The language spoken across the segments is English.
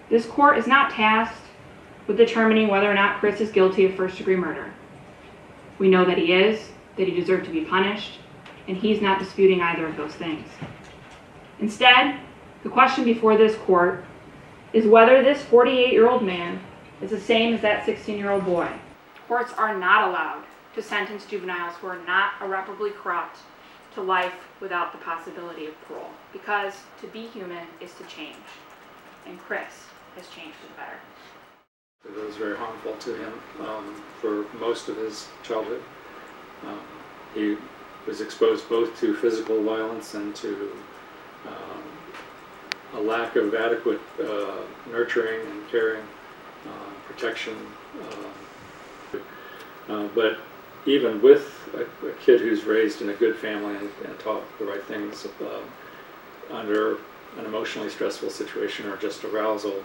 This court is not tasked with determining whether or not Chris is guilty of first-degree murder. We know that he is, that he deserved to be punished, and he's not disputing either of those things. Instead, the question before this court is whether this 48-year-old man is the same as that 16-year-old boy. Courts are not allowed to sentence juveniles who are not irreparably corrupt to life without the possibility of parole, because to be human is to change, and Chris has changed for the better. It was very harmful to him for most of his childhood. He was exposed both to physical violence and to a lack of adequate nurturing and caring, protection. But even with a kid who's raised in a good family and taught the right things, under an emotionally stressful situation or just arousal,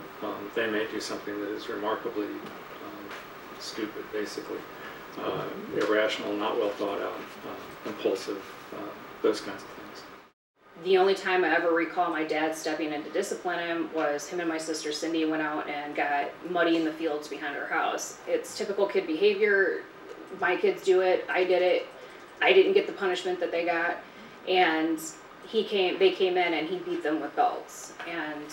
they may do something that is remarkably stupid, basically. Irrational, not well thought out, impulsive, those kinds of things. The only time I ever recall my dad stepping in to discipline him was him and my sister Cindy went out and got muddy in the fields behind our house. It's typical kid behavior. My kids do it, I did it. I didn't get the punishment that they got, and they came in and he beat them with belts, and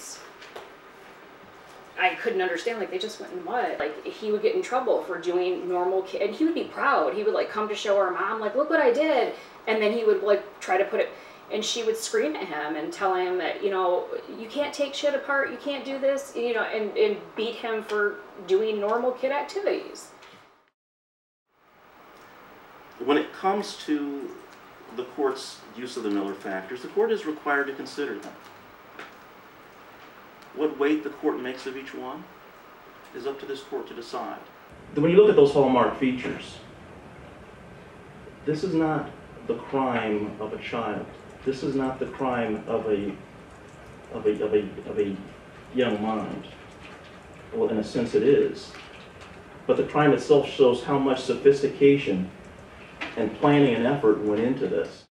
I couldn't understand, like, they just went in the mud. Like, he would get in trouble for doing normal kid, and he would be proud. He would like come to show our mom, like, look what I did, and then he would like try to put it, and she would scream at him and tell him that, you know, you can't take shit apart, you can't do this, you know, and beat him for doing normal kid activities. When it comes to the court's use of the Miller factors, the court is required to consider them. What weight the court makes of each one is up to this court to decide. When you look at those hallmark features, this is not the crime of a child. This is not the crime of a young mind. Well, in a sense it is. But the crime itself shows how much sophistication and planning and effort went into this.